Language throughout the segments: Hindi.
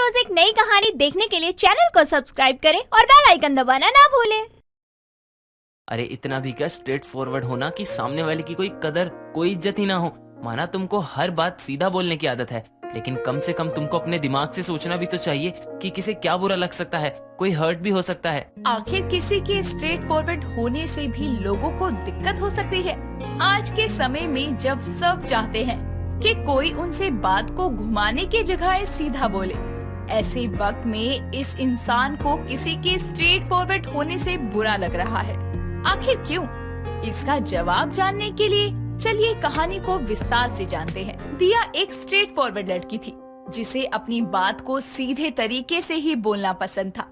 रोज एक नई कहानी देखने के लिए चैनल को सब्सक्राइब करें और बेल आइकन दबाना ना भूलें। अरे इतना भी क्या स्ट्रेट फॉरवर्ड होना कि सामने वाले की कोई कदर कोई इज्जत ही ना हो। माना तुमको हर बात सीधा बोलने की आदत है, लेकिन कम से कम तुमको अपने दिमाग से सोचना भी तो चाहिए कि किसे क्या बुरा लग सकता है, कोई हर्ट भी हो सकता है। आखिर किसी के स्ट्रेट फॉरवर्ड होने से भी लोगों को दिक्कत हो सकती है। आज के समय में जब सब चाहते हैं कि कोई उनसे बात को घुमाने की जगह सीधा बोले, ऐसे वक्त में इस इंसान को किसी के स्ट्रेट फॉरवर्ड होने से बुरा लग रहा है। आखिर क्यों? इसका जवाब जानने के लिए चलिए कहानी को विस्तार से जानते हैं। दिया एक स्ट्रेट फॉरवर्ड लड़की थी जिसे अपनी बात को सीधे तरीके से ही बोलना पसंद था,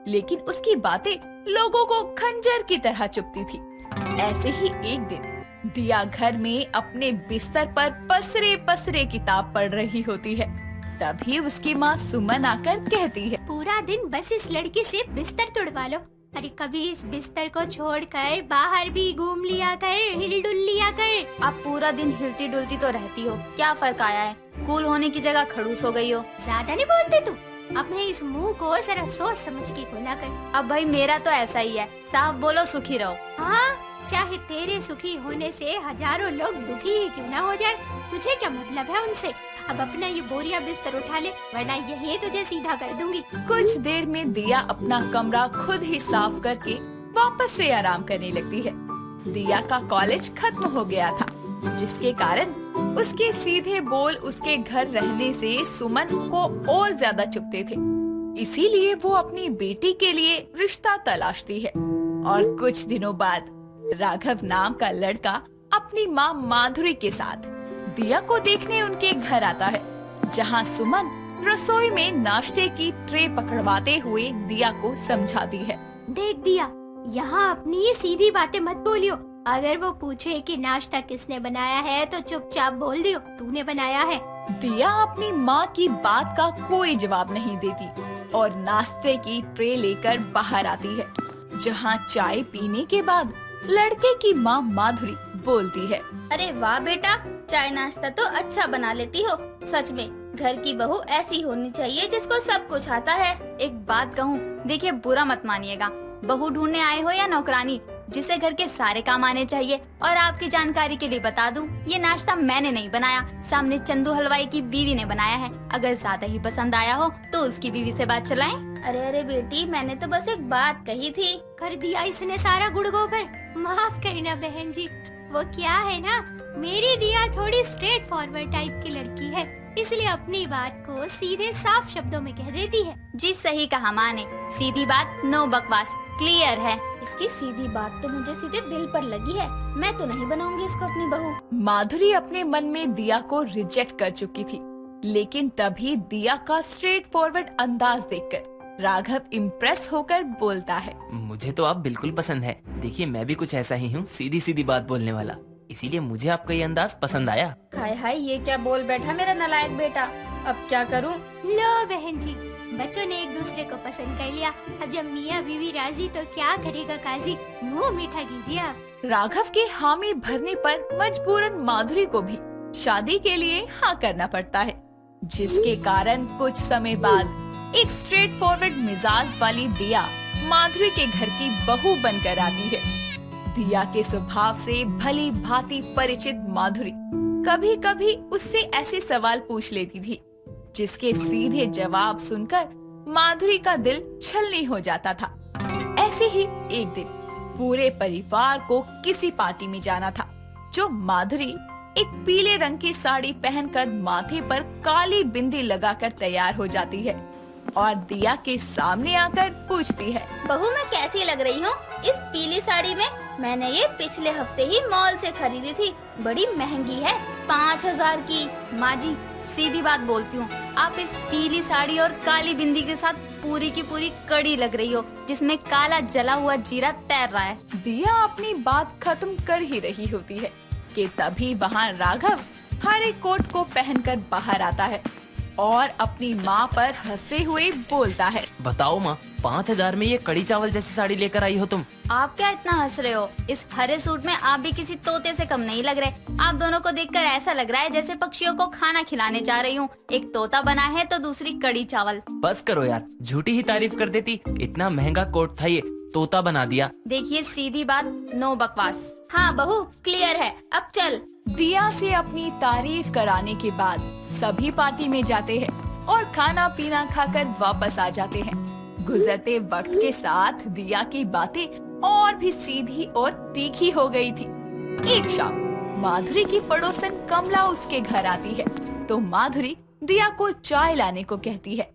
लेकिन उसकी बातें लोगों को खंजर की तरह चुभती थी। ऐसे ही एक दिन दिया घर में अपने बिस्तर पर पसरे पसरे किताब पढ़ रही होती है। तभी उसकी माँ सुमन आकर कहती है, पूरा दिन बस इस लड़की से बिस्तर तुड़वा लो। अरे कभी इस बिस्तर को छोड़कर बाहर भी घूम लिया कर, हिल-डुल लिया कर। अब पूरा दिन हिलती डुलती तो रहती हो, क्या फर्क आया है? कूल होने की जगह खड़ूस हो गई हो। ज्यादा नहीं बोलते तुम, अपने इस मुंह को जरा सोच समझ के खोला कर। अब भाई मेरा तो ऐसा ही है, साफ बोलो सुखी रहो। हाँ, चाहे तेरे सुखी होने से हजारों लोग दुखी ही क्यों ना हो जाए, तुझे क्या मतलब है उनसे। अब अपना ये बोरिया बिस्तर उठा ले, वरना यही तुझे सीधा कर दूंगी। कुछ देर में दिया अपना कमरा खुद ही साफ करके वापस से आराम करने लगती है। दिया का कॉलेज खत्म हो गया था, जिसके कारण उसके सीधे बोल उसके घर रहने से सुमन को और ज्यादा चुभते थे। इसीलिए वो अपनी बेटी के लिए रिश्ता तलाशती है। और कुछ दिनों बाद राघव नाम का लड़का अपनी माँ माधुरी के साथ दिया को देखने उनके घर आता है, जहाँ सुमन रसोई में नाश्ते की ट्रे पकड़वाते हुए दिया को समझाती है। देख दिया, यहाँ अपनी ये सीधी बातें मत बोलियो। अगर वो पूछे कि नाश्ता किसने बनाया है तो चुपचाप बोल दियो तूने बनाया है। दिया अपनी माँ की बात का कोई जवाब नहीं देती और नाश्ते की ट्रे लेकर बाहर आती है, जहाँ चाय पीने के बाद लड़के की माँ माधुरी बोलती है, अरे वाह बेटा, चाय नाश्ता तो अच्छा बना लेती हो। सच में घर की बहू ऐसी होनी चाहिए जिसको सब कुछ आता है। एक बात कहूँ, देखिए बुरा मत मानिएगा, बहू ढूंढने आए हो या नौकरानी, जिसे घर के सारे काम आने चाहिए। और आपकी जानकारी के लिए बता दूं, ये नाश्ता मैंने नहीं बनाया, सामने चंदू हलवाई की बीवी ने बनाया है। अगर ज्यादा ही पसंद आया हो तो उसकी बीवी से बात चलाएं। अरे अरे बेटी, मैंने तो बस एक बात कही थी। कर दिया इसने सारा गुड़ गोबर। माफ करना बहन जी, वो क्या है ना, मेरी दिया थोड़ी स्ट्रेट फॉरवर्ड टाइप की लड़की है, इसलिए अपनी बात को सीधे साफ शब्दों में कह देती है। जी सही कहा माँ ने, सीधी बात नो बकवास, क्लियर है। इसकी सीधी बात तो मुझे सीधे दिल पर लगी है, मैं तो नहीं बनाऊंगी इसको अपनी बहू। माधुरी अपने मन में दिया को रिजेक्ट कर चुकी थी, लेकिन तभी दिया का स्ट्रेट फॉरवर्ड अंदाज देखकर राघव इम्प्रेस होकर बोलता है, मुझे तो आप बिल्कुल पसंद है। देखिए मैं भी कुछ ऐसा ही हूँ, सीधी सीधी बात बोलने वाला, इसीलिए मुझे आपका ये अंदाज पसंद आया। हाय हाय, ये क्या बोल बैठा मेरा नालायक बेटा, अब क्या करूँ? लो बहन जी, बच्चों ने एक दूसरे को पसंद कर लिया, अब जब मियाँ बीवी राजी तो क्या करेगा काजी। मुँह मीठा कीजिए आप। राघव के हामी भरने पर मजबूरन माधुरी को भी शादी के लिए हाँ करना पड़ता है, जिसके कारण कुछ समय बाद एक स्ट्रेट फॉरवर्ड मिजाज वाली दिया माधुरी के घर की बहू बनकर आती है। दिया के स्वभाव से भली भांति परिचित माधुरी कभी कभी उससे ऐसे सवाल पूछ लेती थी, जिसके सीधे जवाब सुनकर माधुरी का दिल छलनी हो जाता था। ऐसे ही एक दिन पूरे परिवार को किसी पार्टी में जाना था, जो माधुरी एक पीले रंग की साड़ी पहनकर माथे पर काली बिंदी लगाकर तैयार हो जाती है और दिया के सामने आकर पूछती है, बहू मैं कैसी लग रही हूँ इस पीली साड़ी में? मैंने ये पिछले हफ्ते ही मॉल से खरीदी थी, बड़ी महंगी है, 5000 की। माँ जी सीधी बात बोलती हूँ, आप इस पीली साड़ी और काली बिंदी के साथ पूरी की पूरी कड़ी लग रही हो, जिसमें काला जला हुआ जीरा तैर रहा है। दिया अपनी बात खत्म कर ही रही होती है कि तभी वहाँ राघव हरे कोट को पहनकर बाहर आता है और अपनी माँ पर हंसते हुए बोलता है। बताओ माँ, 5,000 में ये कड़ी चावल जैसी साड़ी लेकर आई हो तुम। आप क्या इतना हंस रहे हो? इस हरे सूट में आप भी किसी तोते से कम नहीं लग रहे। आप दोनों को देखकर ऐसा लग रहा है जैसे पक्षियों को खाना खिलाने जा रही हूँ। एक तोता बना है तो दूसरी कड़ी चावल। बस करो यार, झूठी ही तारीफ कर देती। इतना महंगा कोट था, ये तोता बना दिया। देखिए सीधी बात, नो बकवास। हाँ बहू, क्लियर है, अब चल। दिया से अपनी तारीफ कराने के बाद सभी पार्टी में जाते हैं और खाना पीना खाकर वापस आ जाते हैं। गुजरते वक्त के साथ दिया की बातें और भी सीधी और तीखी हो गई थी। एक शाम माधुरी की पड़ोसन कमला उसके घर आती है तो माधुरी दिया को चाय लाने को कहती है।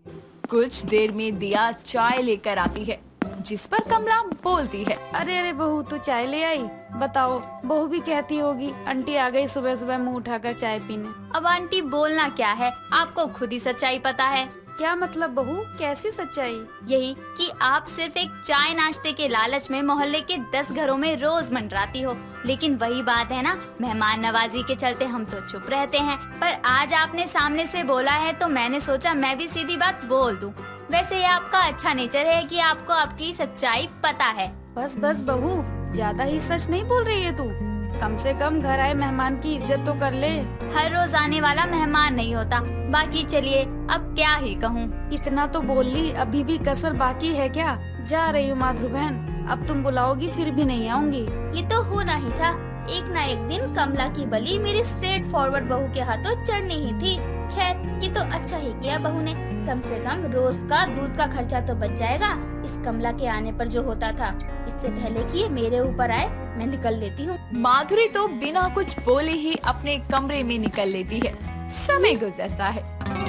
कुछ देर में दिया चाय लेकर आती है, जिस पर कमला बोलती है। अरे अरे बहू, तू चाय ले आई? बताओ, बहू भी कहती होगी आंटी आ गई सुबह सुबह मुंह उठाकर चाय पीने। अब आंटी बोलना क्या है, आपको खुद ही सच्चाई पता है। क्या मतलब बहू, कैसी सच्चाई? यही कि आप सिर्फ एक चाय नाश्ते के लालच में मोहल्ले के 10 घरों में रोज मंडराती हो। लेकिन वही बात है ना, मेहमान नवाजी के चलते हम तो चुप रहते हैं, पर आज आपने सामने से बोला है तो मैंने सोचा मैं भी सीधी बात बोल दूं। वैसे ये आपका अच्छा नेचर है कि आपको आपकी सच्चाई पता है। बस बस बहू, ज्यादा ही सच नहीं बोल रही है तू। कम से कम घर आए मेहमान की इज्जत तो कर ले। हर रोज आने वाला मेहमान नहीं होता। बाकी चलिए, अब क्या ही कहूँ। इतना तो बोल ली, अभी भी कसर बाकी है क्या? जा रही हूँ माधुरी बहन, अब तुम बुलाओगी फिर भी नहीं आऊंगी। ये तो होना ही था। एक ना एक दिन कमला की बलि मेरी स्ट्रेट फॉरवर्ड बहू के हाथों चढ़नी ही थी। खैर, ये तो अच्छा ही किया बहू ने। कम से कम रोज का दूध का खर्चा तो बच जाएगा। इस कमला के आने पर जो होता था, इससे पहले कि ये मेरे ऊपर आए, मैं निकल लेती हूँ। माधुरी तो बिना कुछ बोले ही अपने कमरे में निकल लेती है। समय गुजरता है।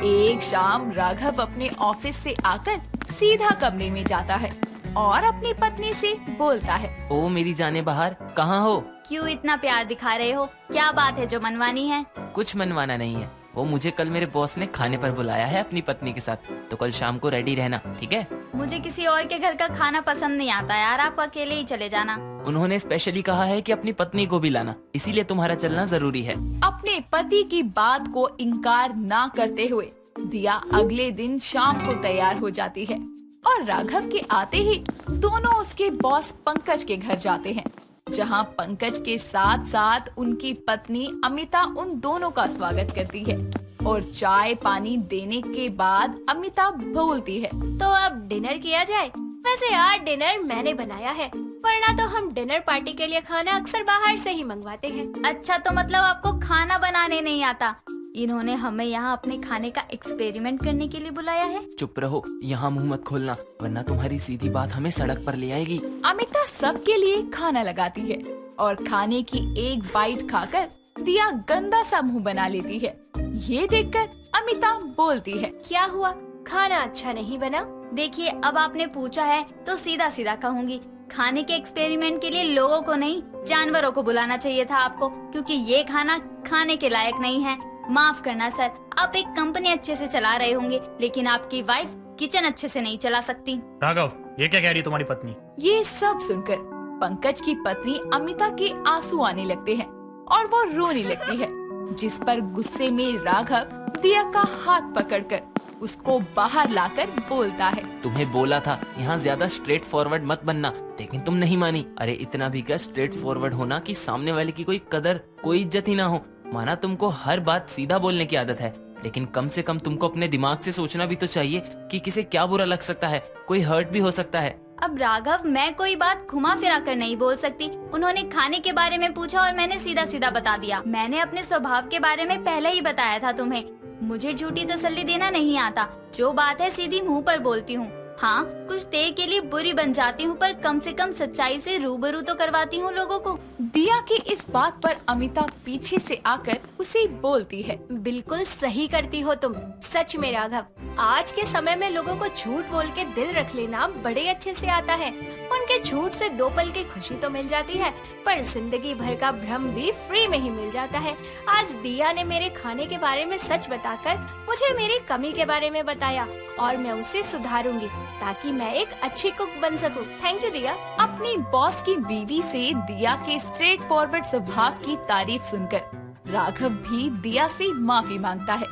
एक शाम राघव अपने ऑफिस से आकर सीधा कमरे में जाता है और अपनी पत्नी से बोलता है। ओ मेरी जाने बाहर, कहाँ हो? क्यों इतना प्यार दिखा रहे हो? क्या बात है जो मनवानी है? कुछ मनवाना नहीं है, वो मुझे कल मेरे बॉस ने खाने पर बुलाया है अपनी पत्नी के साथ, तो कल शाम को रेडी रहना, ठीक है? मुझे किसी और के घर का खाना पसंद नहीं आता यार, आप अकेले ही चले जाना। उन्होंने स्पेशली कहा है कि अपनी पत्नी को भी लाना, इसीलिए तुम्हारा चलना जरूरी है। अपने पति की बात को इनकार ना करते हुए दिया अगले दिन शाम को तैयार हो जाती है और राघव के आते ही दोनों उसके बॉस पंकज के घर जाते हैं, जहां पंकज के साथ साथ उनकी पत्नी अमिता उन दोनों का स्वागत करती है और चाय पानी देने के बाद अमिता बोलती है। तो अब डिनर किया जाए। वैसे यार डिनर मैंने बनाया है, वरना तो हम डिनर पार्टी के लिए खाना अक्सर बाहर से ही मंगवाते हैं। अच्छा, तो मतलब आपको खाना बनाने नहीं आता। इन्होंने हमें यहाँ अपने खाने का एक्सपेरिमेंट करने के लिए बुलाया है। चुप रहो, यहाँ मुंह मत खोलना, वरना तुम्हारी सीधी बात हमें सड़क पर ले आएगी। अमिता सबके लिए खाना लगाती है और खाने की एक बाइट खाकर दिया गंदा सा मुंह बना लेती है। ये देखकर अमिता बोलती है। क्या हुआ, खाना अच्छा नहीं बना? देखिए, अब आपने पूछा है तो सीधा सीधा कहूँगी, खाने के एक्सपेरिमेंट के लिए लोगों को नहीं जानवरों को बुलाना चाहिए था आपको, क्योंकि ये खाना खाने के लायक नहीं है। माफ करना सर, आप एक कंपनी अच्छे से चला रहे होंगे, लेकिन आपकी वाइफ किचन अच्छे से नहीं चला सकती। राघव, ये क्या कह रही है तुम्हारी पत्नी? ये सब सुनकर पंकज की पत्नी अमिता के आंसू आने लगते हैं और वो रोने लगती है, जिस पर गुस्से में राघव दिया का हाथ पकड़कर उसको बाहर लाकर बोलता है। तुम्हें बोला था यहाँ ज्यादा स्ट्रेट फॉरवर्ड मत बनना, लेकिन तुम नहीं मानी। अरे इतना भी क्या स्ट्रेट फॉरवर्ड होना कि सामने वाले की कोई कदर कोई इज्जत ही ना हो। माना तुमको हर बात सीधा बोलने की आदत है, लेकिन कम से कम तुमको अपने दिमाग से सोचना भी तो चाहिए कि किसे क्या बुरा लग सकता है, कोई हर्ट भी हो सकता है। अब राघव, मैं कोई बात घुमा फिरा कर नहीं बोल सकती। उन्होंने खाने के बारे में पूछा और मैंने सीधा सीधा बता दिया। मैंने अपने स्वभाव के बारे में पहले ही बताया था तुम्हें। मुझे झूठी तसल्ली देना नहीं आता, जो बात है सीधी मुंह पर बोलती हूँ। हाँ, कुछ देर के लिए बुरी बन जाती हूँ, पर कम से कम सच्चाई से रूबरू तो करवाती हूँ लोगों को। दिया की इस बात पर अमिता पीछे से आकर उसे बोलती है। बिल्कुल सही करती हो तुम। सच में राघव, आज के समय में लोगों को झूठ बोल के दिल रख लेना बड़े अच्छे से आता है। उनके झूठ से 2 पल की खुशी तो मिल जाती है, पर जिंदगी भर का भ्रम भी फ्री में ही मिल जाता है। आज दिया ने मेरे खाने के बारे में सच बताकर मुझे मेरी कमी के बारे में बताया और मैं उसे सुधारूंगी ताकि मैं एक अच्छी कुक बन सकूं। थैंक यू दिया। अपनी बॉस की बीवी से दिया के स्ट्रेट फॉरवर्ड स्वभाव की तारीफ सुनकर राघव भी दिया से माफी मांगता है।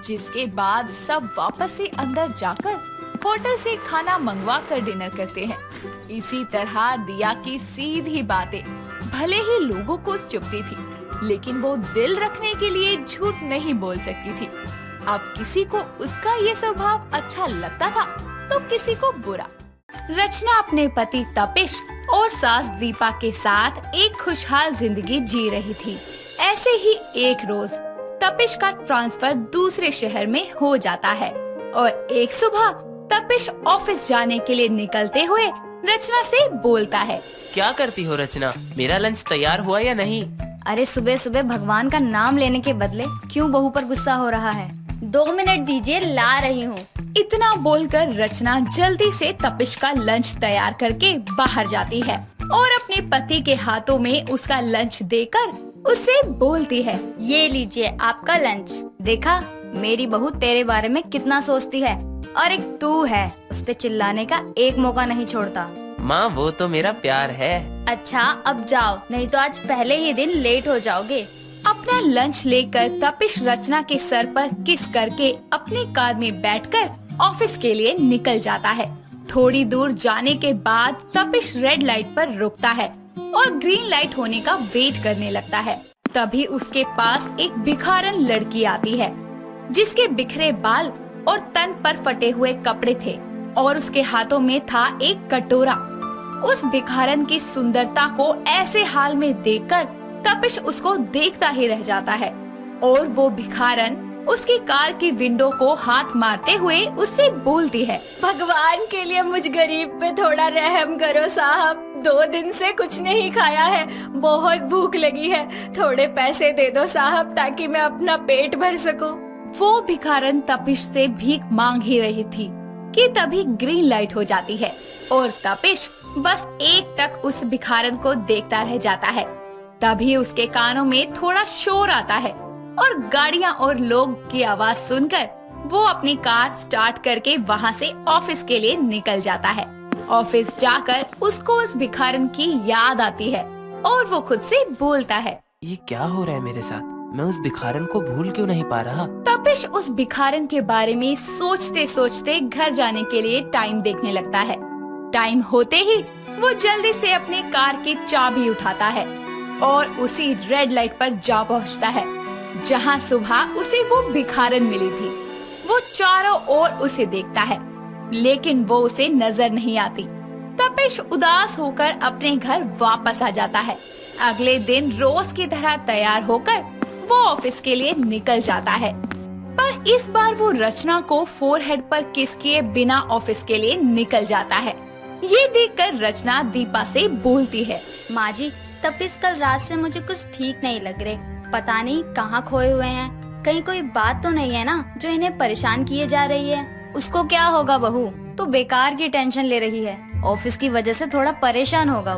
जिसके बाद सब वापस से अंदर जाकर होटल से खाना मंगवा कर डिनर करते हैं। इसी तरह दिया की सीधी बातें भले ही लोगों को चुभती थी, लेकिन वो दिल रखने के लिए झूठ नहीं बोल सकती थी। अब किसी को उसका ये स्वभाव अच्छा लगता था तो किसी को बुरा। रचना अपने पति तपिश और सास दीपा के साथ एक खुशहाल जिंदगी जी रही थी। ऐसे ही एक रोज तपिश का ट्रांसफर दूसरे शहर में हो जाता है और एक सुबह तपिश ऑफिस जाने के लिए निकलते हुए रचना से बोलता है। क्या करती हो रचना, मेरा लंच तैयार हुआ या नहीं? अरे सुबह सुबह भगवान का नाम लेने के बदले क्यों बहू पर गुस्सा हो रहा है? 2 मिनट दीजिए, ला रही हूँ। इतना बोलकर रचना जल्दी से तपिश का लंच तैयार करके बाहर जाती है और अपने पति के हाथों में उसका लंच देकर उसे बोलती है, ये लीजिए आपका लंच। देखा मेरी बहू तेरे बारे में कितना सोचती है, और एक तू है उस पे चिल्लाने का एक मौका नहीं छोड़ता। माँ वो तो मेरा प्यार है। अच्छा अब जाओ, नहीं तो आज पहले ही दिन लेट हो जाओगे। अपना लंच लेकर तपिश रचना के सर पर किस करके अपनी कार में बैठकर ऑफिस के लिए निकल जाता है। थोड़ी दूर जाने के बाद तपिश रेड लाइट पर रुकता है और ग्रीन लाइट होने का वेट करने लगता है। तभी उसके पास एक भिखारन लड़की आती है जिसके बिखरे बाल और तन पर फटे हुए कपड़े थे और उसके हाथों में था एक कटोरा। उस भिखारन की सुंदरता को ऐसे हाल में देखकर तपिश उसको देखता ही रह जाता है और वो भिखारन उसकी कार की विंडो को हाथ मारते हुए उससे बोलती है, भगवान के लिए मुझ गरीब पे थोड़ा रहम करो साहब, 2 दिन से कुछ नहीं खाया है, बहुत भूख लगी है, थोड़े पैसे दे दो साहब ताकि मैं अपना पेट भर सकूं। वो भिखारन तपिश से भीख मांग ही रही थी कि तभी ग्रीन लाइट हो जाती है और तपिश बस एक टक उस भिखारन को देखता रह जाता है। तभी उसके कानों में थोड़ा शोर आता है और गाड़ियां और लोग की आवाज सुनकर वो अपनी कार स्टार्ट करके वहां से ऑफिस के लिए निकल जाता है। ऑफिस जाकर उसको उस भिखारन की याद आती है और वो खुद से बोलता है, ये क्या हो रहा है मेरे साथ, मैं उस भिखारन को भूल क्यों नहीं पा रहा? तपिश उस भिखारन के बारे में सोचते सोचते घर जाने के लिए टाइम देखने लगता है। टाइम होते ही वो जल्दी से अपनी कार की चाबी उठाता है और उसी रेड लाइट पर जा पहुंचता है जहां सुबह उसे वो भिखारन मिली थी। वो चारों ओर उसे देखता है लेकिन वो उसे नजर नहीं आती। तपिश उदास होकर अपने घर वापस आ जाता है। अगले दिन रोज की तरह तैयार होकर वो ऑफिस के लिए निकल जाता है, पर इस बार वो रचना को फोरहेड पर किस किए बिना ऑफिस के लिए निकल जाता है। ये देखकर रचना दीपा से बोलती है, माँ जी तपिश कल रात से मुझे कुछ ठीक नहीं लग रहे, पता नहीं कहाँ खोए हुए हैं, कहीं कोई बात तो नहीं है ना जो इन्हें परेशान किए जा रही है। उसको क्या होगा बहू, तो बेकार की टेंशन ले रही है, ऑफिस की वजह से थोड़ा परेशान होगा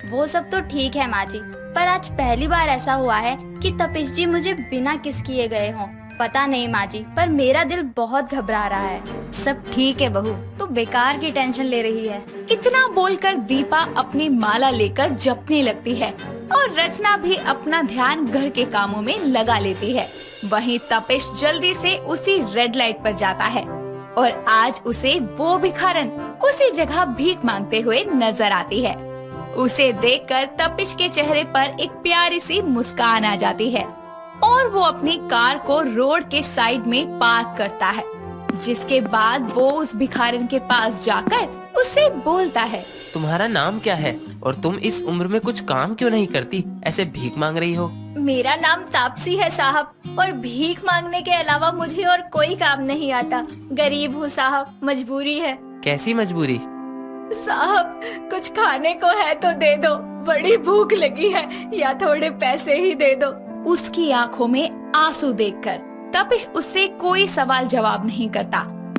वो सब तो ठीक है माँ जी, पर आज पहली बार ऐसा हुआ है कि तपिश जी मुझे बिना किस किए गए हों। पता नहीं माँ जी, पर मेरा दिल बहुत घबरा रहा है। सब ठीक है बहू, तो बेकार की टेंशन ले रही है। इतना बोलकर दीपा अपनी माला लेकर जपने लगती है और रचना भी अपना ध्यान घर के कामों में लगा लेती है। वहीं तपिश जल्दी से उसी रेड लाइट पर जाता है और आज उसे वो भिखारन उसी जगह भीख मांगते हुए नजर आती है। उसे देखकर तपिश के चेहरे पर एक प्यारी सी मुस्कान आ जाती है और वो अपनी कार को रोड के साइड में पार्क करता है, जिसके बाद वो उस भिखारन के पास जाकर उससे बोलता है, तुम्हारा नाम क्या है और तुम इस उम्र में कुछ काम क्यों नहीं करती, ऐसे भीख मांग रही हो? मेरा नाम तापसी है साहब, और भीख मांगने के अलावा मुझे और कोई काम नहीं आता। गरीब हूँ साहब, मजबूरी है। कैसी मजबूरी? साहब कुछ खाने को है तो दे दो, बड़ी भूख लगी है, या थोड़े पैसे ही दे दो। उसकी आंखों में आंसू देखकर तपिश उससे कोई सवाल जवाब नहीं करता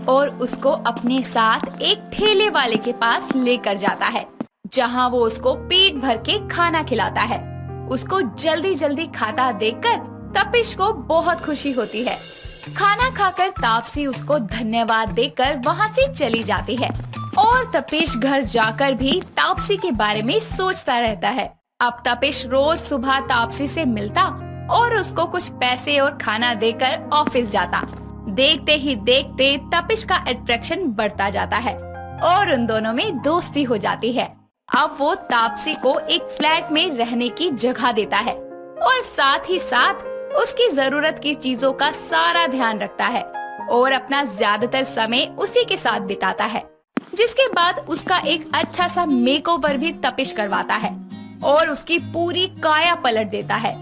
और उसको अपने साथ एक ठेले वाले के पास लेकर जाता है, जहां वो उसको पेट भर के खाना खिलाता है। उसको जल्दी जल्दी खाता देखकर तपिश को बहुत खुशी होती है। खाना खाकर तापसी उसको धन्यवाद देकर वहां से चली जाती है और तपिश घर जाकर भी तापसी के बारे में सोचता रहता है। अब तपिश रोज सुबह तापसी से मिलता और उसको कुछ पैसे और खाना देकर ऑफिस जाता। देखते ही देखते तपिश का अट्रैक्शन बढ़ता जाता है और उन दोनों में दोस्ती हो जाती है। अब वो तापसी को एक फ्लैट में रहने की जगह देता है और साथ ही साथ उसकी जरूरत की चीजों का सारा ध्यान रखता है और अपना ज्यादातर समय उसी के साथ बिताता है। जिसके बाद उसका एक अच्छा सा मेकओवर भी तपिश करवाता है और उसकी पूरी काया पलट देता है।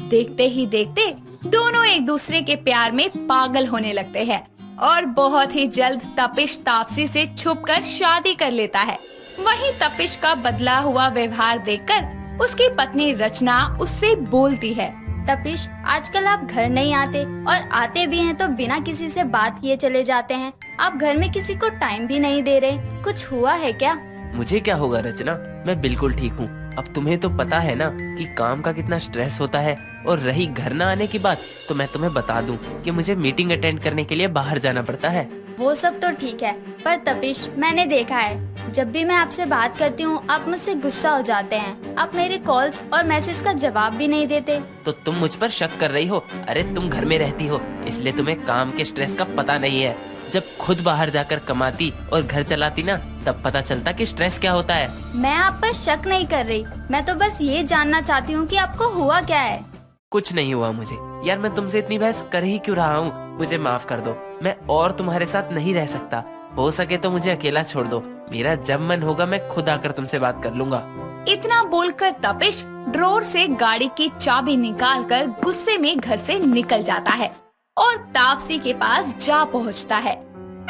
देखते ही देखते दोनों एक दूसरे के प्यार में पागल होने लगते हैं और बहुत ही जल्द तपिश तापसी से छुपकर शादी कर लेता है। वहीं तपिश का बदला हुआ व्यवहार देखकर उसकी पत्नी रचना उससे बोलती है, तपिश, आजकल आप घर नहीं आते और आते भी हैं तो बिना किसी से बात किए चले जाते हैं। आप घर में किसी को टाइम भी नहीं दे रहे। कुछ हुआ है क्या? मुझे क्या होगा रचना, मैं बिल्कुल ठीक हूँ। अब तुम्हें तो पता है ना कि काम का कितना स्ट्रेस होता है, और रही घर न आने की बात तो मैं तुम्हें बता दूं कि मुझे मीटिंग अटेंड करने के लिए बाहर जाना पड़ता है। वो सब तो ठीक है, पर तपिश, मैंने देखा है जब भी मैं आपसे बात करती हूँ आप मुझसे गुस्सा हो जाते हैं। आप मेरे कॉल्स और मैसेज का जवाब भी नहीं देते। तो तुम मुझ पर शक कर रही हो? अरे तुम घर में रहती हो इसलिए तुम्हें काम के स्ट्रेस का पता नहीं है। जब खुद बाहर जाकर कमाती और घर चलाती ना, तब पता चलता कि स्ट्रेस क्या होता है। मैं आप पर शक नहीं कर रही, मैं तो बस ये जानना चाहती हूँ कि आपको हुआ क्या है। कुछ नहीं हुआ मुझे। यार मैं तुमसे इतनी बहस कर ही क्यों रहा हूँ? मुझे माफ कर दो, मैं और तुम्हारे साथ नहीं रह सकता। हो सके तो मुझे अकेला छोड़ दो। मेरा जब मन होगा मैं खुद आकर तुमसे बात कर लूंगा। इतना बोलकर तपिश ड्रॉर से गाड़ी की चाबी निकालकर गुस्से में घर से निकल जाता है और तापसी के पास जा पहुंचता है।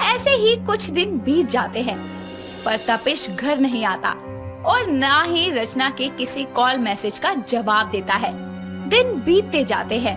ऐसे ही कुछ दिन बीत जाते हैं पर तपिश घर नहीं आता और ना ही रचना के किसी कॉल मैसेज का जवाब देता है। दिन बीतते जाते हैं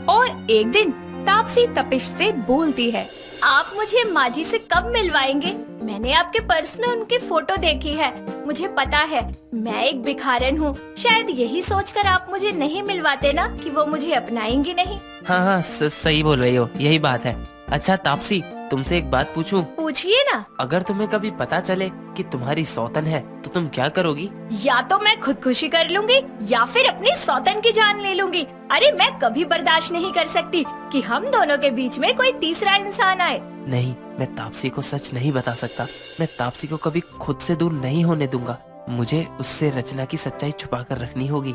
और एक दिन तापसी तपिश से बोलती है, आप मुझे माँ जी से कब मिलवाएंगे? मैंने आपके पर्स में उनकी फोटो देखी है। मुझे पता है मैं एक भिखारन हूँ। शायद यही सोचकर आप मुझे नहीं मिलवाते ना कि वो मुझे अपनाएंगी नहीं। हाँ, सही बोल रही हो, यही बात है। अच्छा तापसी, तुमसे एक बात पूछूं? पूछिए ना। अगर तुम्हें कभी पता चले कि तुम्हारी सौतन है तो तुम क्या करोगी? या तो मैं खुदकुशी कर लूंगी या फिर अपनी सौतन की जान ले लूंगी। अरे मैं कभी बर्दाश्त नहीं कर सकती कि हम दोनों के बीच में कोई तीसरा इंसान आए। नहीं, मैं तापसी को सच नहीं बता सकता। मैं तापसी को कभी खुद से दूर नहीं होने दूंगा। मुझे उससे रचना की सच्चाई छुपा कर रखनी होगी।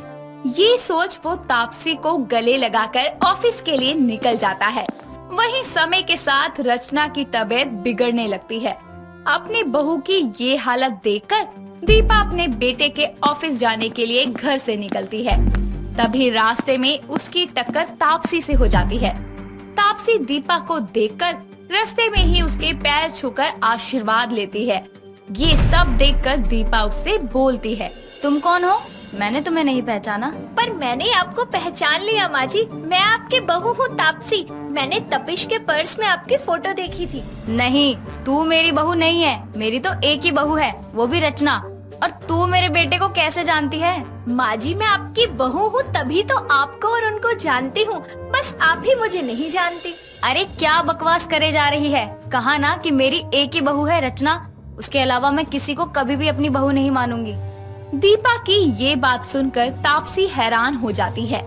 ये सोच वो तापसी को गले लगाकर ऑफिस के लिए निकल जाता है। वहीं समय के साथ रचना की तबीयत बिगड़ने लगती है। अपनी बहू की ये हालत देखकर दीपा अपने बेटे के ऑफिस जाने के लिए घर से निकलती है। तभी रास्ते में उसकी टक्कर तापसी से हो जाती है। तापसी दीपा को देखकर रास्ते में ही उसके पैर छूकर आशीर्वाद लेती है। ये सब देखकर दीपा उससे बोलती है, तुम कौन हो? मैंने तुम्हें नहीं पहचाना। पर मैंने आपको पहचान लिया माँ जी। मैं आपकी बहू हूँ तापसी। मैंने तपिश के पर्स में आपकी फोटो देखी थी। नहीं, तू मेरी बहू नहीं है। मेरी तो एक ही बहू है, वो भी रचना। और तू मेरे बेटे को कैसे जानती है? माँ जी मैं आपकी बहू हूँ तभी तो आपको और उनको जानती हूँ। बस आप ही मुझे नहीं जानती। अरे क्या बकवास करे जा रही है? कहा ना कि मेरी एक ही बहू है रचना। उसके अलावा मैं किसी को कभी भी अपनी बहू नहीं मानूंगी। दीपा की ये बात सुनकर तापसी हैरान हो जाती है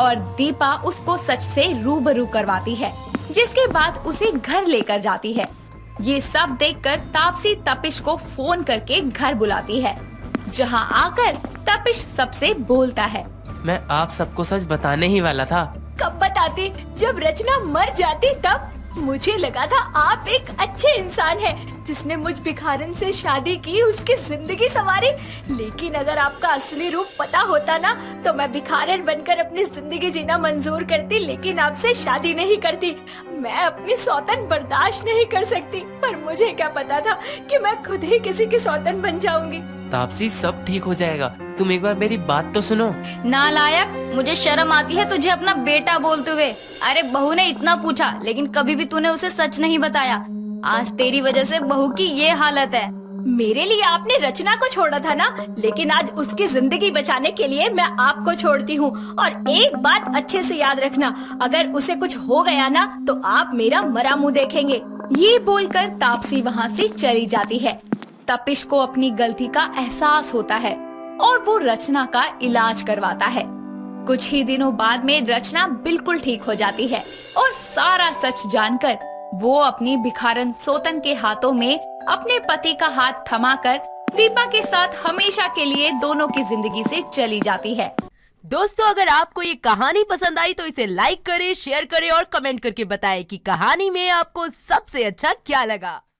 और दीपा उसको सच से रूबरू करवाती है, जिसके बाद उसे घर लेकर जाती है। ये सब देखकर तापसी तपिश को फोन करके घर बुलाती है, जहां आकर तपिश सबसे बोलता है, मैं आप सबको सच बताने ही वाला था। कब बताती? जब रचना मर जाती तब। मुझे लगा था आप एक अच्छे इंसान हैं, जिसने मुझ भिखारन से शादी की, उसकी जिंदगी संवारी। लेकिन अगर आपका असली रूप पता होता ना तो मैं भिखारन बनकर अपनी जिंदगी जीना मंजूर करती, लेकिन आपसे शादी नहीं करती। मैं अपनी सौतन बर्दाश्त नहीं कर सकती, पर मुझे क्या पता था कि मैं खुद ही किसी की सौतन बन जाऊंगी। तापसी सब ठीक हो जाएगा, तुम एक बार मेरी बात तो सुनो। नालायक, मुझे शर्म आती है तुझे अपना बेटा बोलते हुए। अरे बहू ने इतना पूछा लेकिन कभी भी तूने उसे सच नहीं बताया। आज तेरी वजह से बहू की ये हालत है। मेरे लिए आपने रचना को छोड़ा था ना, लेकिन आज उसकी जिंदगी बचाने के लिए मैं आपको छोड़ती हूँ। और एक बात अच्छे से याद रखना, अगर उसे कुछ हो गया ना तो आप मेरा मरा मुंह देखेंगे। ये बोलकर तापसी वहाँ से चली जाती है। तपिश को अपनी गलती का एहसास होता है और वो रचना का इलाज करवाता है। कुछ ही दिनों बाद में रचना बिल्कुल ठीक हो जाती है और सारा सच जानकर वो अपनी भिखारन सोतन के हाथों में अपने पति का हाथ थमाकर दीपा के साथ हमेशा के लिए दोनों की जिंदगी से चली जाती है। दोस्तों, अगर आपको ये कहानी पसंद आई तो इसे लाइक करें, शेयर करें और कमेंट करके बताएं कि कहानी में आपको सबसे अच्छा क्या लगा।